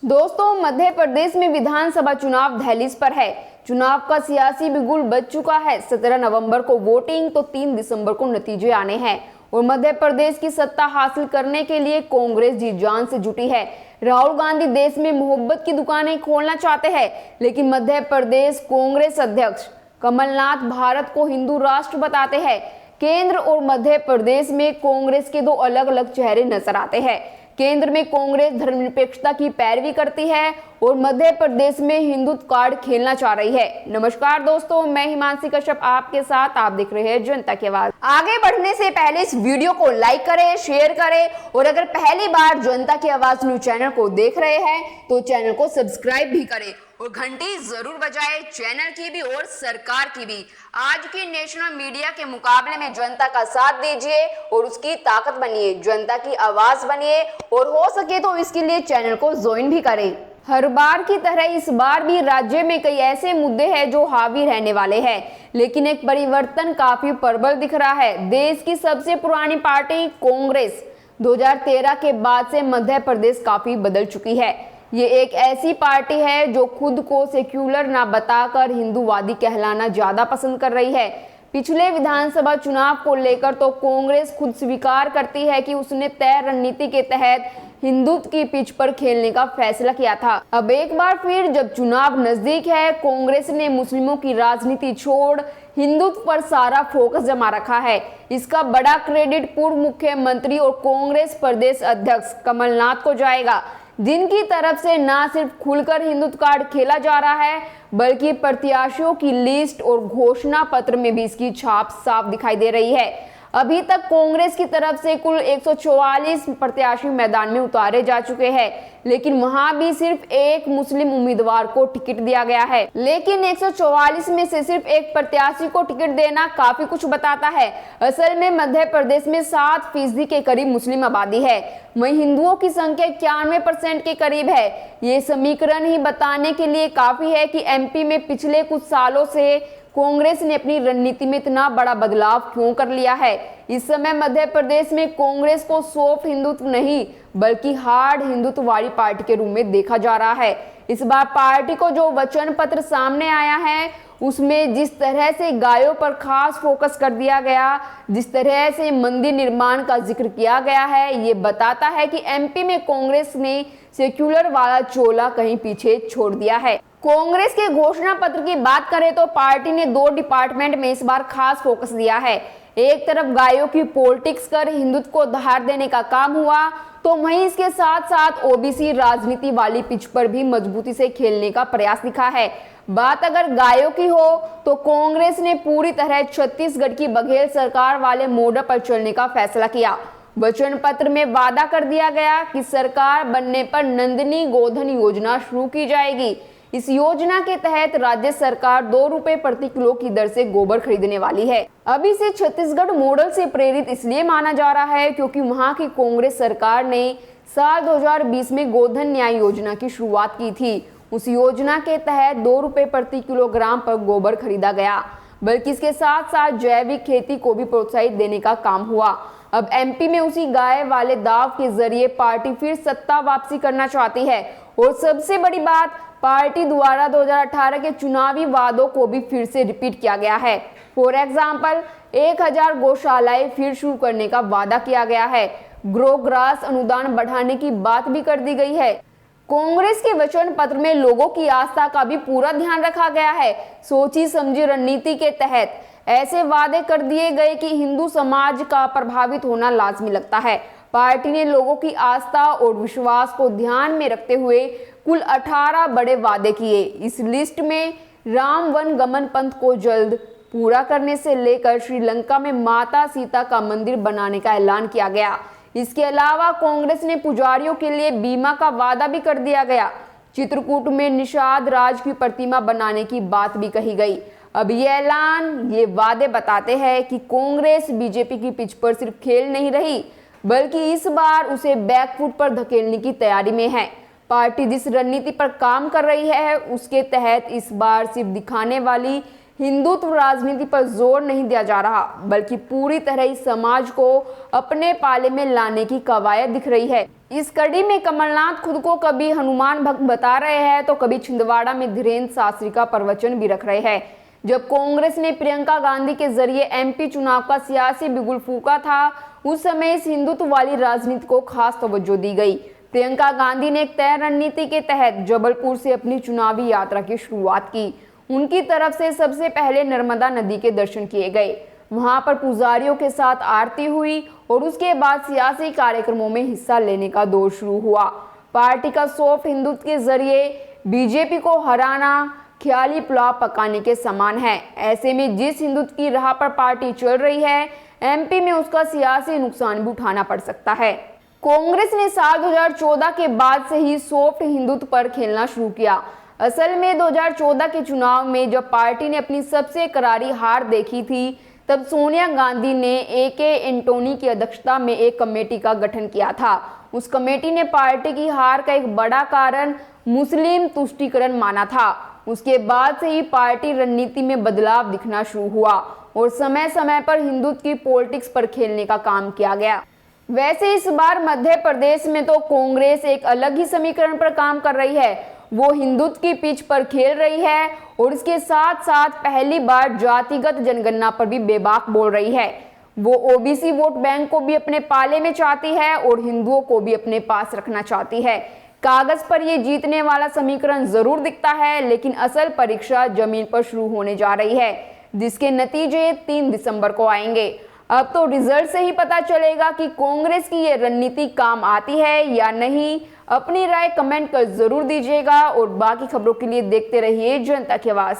दोस्तों, मध्य प्रदेश में विधानसभा चुनाव दहलीज पर है। चुनाव का सियासी बिगुल बज चुका है। 17 नवंबर को वोटिंग तो 3 दिसंबर को नतीजे आने हैं और मध्य प्रदेश की सत्ता हासिल करने के लिए कांग्रेस जी जान से जुटी है। राहुल गांधी देश में मोहब्बत की दुकानें खोलना चाहते हैं, लेकिन मध्य प्रदेश कांग्रेस अध्यक्ष कमलनाथ भारत को हिंदू राष्ट्र बताते हैं। केंद्र और मध्य प्रदेश में कांग्रेस के दो अलग अलग चेहरे नजर आते हैं। केंद्र में कांग्रेस धर्मनिरपेक्षता की पैरवी करती है और मध्य प्रदेश में हिंदुत्व कार्ड खेलना चाह रही है। नमस्कार दोस्तों, मैं हिमांशी कश्यप आपके साथ। आप देख रहे हैं जनता की आवाज। आगे बढ़ने से पहले इस वीडियो को लाइक करें, शेयर करें और अगर पहली बार जनता की आवाज न्यूज चैनल को देख रहे हैं तो चैनल को सब्सक्राइब भी करें और घंटी जरूर बजाएं, चैनल की भी और सरकार की भी। आज की नेशनल मीडिया के मुकाबले में जनता का साथ दीजिए और उसकी ताकत बनिए, जनता की आवाज बनिए और हो सके तो इसके लिए चैनल को ज्वाइन भी करें। हर बार की तरह इस बार भी राज्य में कई ऐसे मुद्दे हैं जो हावी रहने वाले हैं, लेकिन एक परिवर्तन काफी प्रबल दिख रहा है। देश की सबसे पुरानी पार्टी कांग्रेस 2013 के बाद से मध्य प्रदेश काफी बदल चुकी है। ये एक ऐसी पार्टी है जो खुद को सेक्युलर ना बताकर हिंदूवादी कहलाना ज्यादा पसंद कर रही है। पिछले विधानसभा चुनाव को लेकर तो कांग्रेस खुद स्वीकार करती है कि उसने तय रणनीति के तहत हिंदुत्व की पिच पर खेलने का फैसला किया था। अब एक बार फिर जब चुनाव नजदीक है, कांग्रेस ने मुस्लिमों की राजनीति छोड़ हिंदुत्व पर सारा फोकस जमा रखा है। इसका बड़ा क्रेडिट पूर्व मुख्यमंत्री और कांग्रेस प्रदेश अध्यक्ष कमलनाथ को जाएगा, जिनकी तरफ से न सिर्फ खुलकर हिंदुत्व कार्ड खेला जा रहा है, बल्कि प्रत्याशियों की लिस्ट और घोषणा पत्र में भी इसकी छाप साफ दिखाई दे रही है। अभी तक कांग्रेस की तरफ से कुल 144 प्रत्याशी मैदान में उतारे जा चुके हैं, लेकिन वहां भी सिर्फ एक मुस्लिम उम्मीदवार को टिकट दिया गया है। लेकिन 144 में से सिर्फ एक प्रत्याशी को टिकट देना काफी कुछ बताता है। असल में मध्य प्रदेश में 7% के करीब मुस्लिम आबादी है, वहीं हिंदुओं की संख्या 91% के करीब है। ये समीकरण ही बताने के लिए काफी है कि एमपी में पिछले कुछ सालों से कांग्रेस ने अपनी रणनीति में इतना बड़ा बदलाव क्यों कर लिया है। इस समय मध्य प्रदेश में कांग्रेस को सॉफ्ट हिंदुत्व नहीं बल्कि हार्ड हिंदुत्व वाली पार्टी के रूप में देखा जा रहा है। इस बार पार्टी को जो वचन पत्र सामने आया है उसमें जिस तरह से गायों पर खास फोकस कर दिया गया, जिस तरह से मंदिर निर्माण का जिक्र किया गया है, ये बताता है कि एमपी में कांग्रेस ने सेक्युलर वाला चोला कहीं पीछे छोड़ दिया है। कांग्रेस के घोषणा पत्र की बात करें तो पार्टी ने 2 डिपार्टमेंट में इस बार खास फोकस दिया है। एक तरफ गायों की पॉलिटिक्स कर हिंदुत्व को धार देने का काम हुआ, तो वहीं इसके साथ साथ ओबीसी राजनीति वाली पिच पर भी मजबूती से खेलने का प्रयास दिखा है। बात अगर गायों की हो तो कांग्रेस ने पूरी तरह छत्तीसगढ़ की बघेल सरकार वाले मॉडल पर चलने का फैसला किया। वचन पत्र में वादा कर दिया गया कि सरकार बनने पर नंदिनी गोधन योजना शुरू की जाएगी। इस योजना के तहत राज्य सरकार 2 रुपए प्रति किलो की दर से गोबर खरीदने वाली है। अब इसे छत्तीसगढ़ मॉडल से प्रेरित इसलिए माना जा रहा है क्योंकि वहां की कांग्रेस सरकार ने साल 2020 में गोधन न्याय योजना की शुरुआत की थी। उस योजना के तहत 2 रुपए प्रति किलोग्राम पर गोबर खरीदा गया, बल्कि इसके साथ साथ जैविक खेती को भी प्रोत्साहित देने का काम हुआ। अब एमपी में उसी गाय वाले दाव के जरिए पार्टी फिर सत्ता वापसी करना चाहती है और सबसे बड़ी बात, पार्टी द्वारा 2018 के चुनावी वादों को भी फिर से रिपीट किया गया है। फॉर एग्जाम्पल 1000 गौशालाएं फिर शुरू करने का वादा किया गया है। ग्रो ग्रास अनुदान बढ़ाने की बात भी कर दी गई है। कांग्रेस के वचन पत्र में लोगों की आस्था का भी पूरा ध्यान रखा गया है। सोची समझी रणनीति के तहत ऐसे वादे कर दिए गए कि हिंदू समाज का प्रभावित होना लाजमी लगता है। पार्टी ने लोगों की आस्था और विश्वास को ध्यान में रखते हुए कुल 18 बड़े वादे किए। इस लिस्ट में राम वन गमन पंथ को जल्द पूरा करने से लेकर श्रीलंका में माता सीता का मंदिर बनाने का ऐलान किया गया। इसके अलावा कांग्रेस ने पुजारियों के लिए बीमा का वादा भी कर दिया गया। चित्रकूट में निषाद राज की प्रतिमा बनाने की बात भी कही गई। अब ये ऐलान, ये वादे बताते हैं कि कांग्रेस बीजेपी की पिच पर सिर्फ खेल नहीं रही, बल्कि इस बार उसे बैकफुट पर धकेलने की तैयारी में है। पार्टी जिस रणनीति पर काम कर रही है उसके तहत इस बार सिर्फ दिखाने वाली हिंदुत्व राजनीति पर जोर नहीं दिया जा रहा, बल्कि पूरी तरह इस समाज को अपने पाले में लाने की कवायद दिख रही है। इस कड़ी में कमलनाथ खुद को कभी हनुमान भक्त बता रहे हैं तो कभी छिंदवाड़ा में धीरेन्द्र शास्त्री का प्रवचन भी रख रहे हैं। जब कांग्रेस ने प्रियंका गांधी के जरिए एमपी चुनाव का सियासी बिगुल फूंका था, उस समय इस हिंदुत्व वाली राजनीति को खास तवज्जो दी गई। प्रियंका गांधी ने एक तय रणनीति के तहत जबलपुर से अपनी चुनावी यात्रा की शुरुआत की। उनकी तरफ से सबसे पहले नर्मदा नदी के दर्शन किए गए, वहां पर पुजारियों के साथ आरती हुई और उसके बाद सियासी कार्यक्रमों में हिस्सा लेने का दौर शुरू हुआ। पार्टी का सॉफ्ट हिंदुत्व के जरिए बीजेपी को हराना ख्याली पुलाव पकाने के समान है। ऐसे में जिस हिंदुत्व की राह पर पार्टी चल रही है, एमपी में उसका सियासी नुकसान भी उठाना पड़ सकता है। कांग्रेस ने साल 2014 के बाद से ही सॉफ्ट हिंदुत्व पर खेलना शुरू किया। असल में 2014 के चुनाव में जब पार्टी ने अपनी सबसे करारी हार देखी थी, तब सोनिया गांधी ने AK एंटोनी की अध्यक्षता में एक कमेटी का गठन किया था। उस कमेटी ने पार्टी की हार का एक बड़ा कारण मुस्लिम तुष्टीकरण माना था। उसके बाद से ही पार्टी रणनीति में बदलाव दिखना शुरू हुआ और समय समय पर हिंदुत्व की पॉलिटिक्स पर खेलने का काम किया गया। वैसे इस बार मध्य प्रदेश में तो कांग्रेस एक अलग ही समीकरण पर काम कर रही है। वो हिंदुत्व की पिच पर खेल रही है और इसके साथ साथ पहली बार जातिगत जनगणना पर भी बेबाक बोल रही है। वो OBC वोट बैंक को भी अपने पाले में चाहती है और हिंदुओं को भी अपने पास रखना चाहती है। कागज पर ये जीतने वाला समीकरण जरूर दिखता है, लेकिन असल परीक्षा जमीन पर शुरू होने जा रही है, जिसके नतीजे 3 दिसंबर को आएंगे। अब तो रिजल्ट से ही पता चलेगा कि कांग्रेस की ये रणनीति काम आती है या नहीं। अपनी राय कमेंट कर जरूर दीजिएगा और बाकी खबरों के लिए देखते रहिए जनता की आवाज।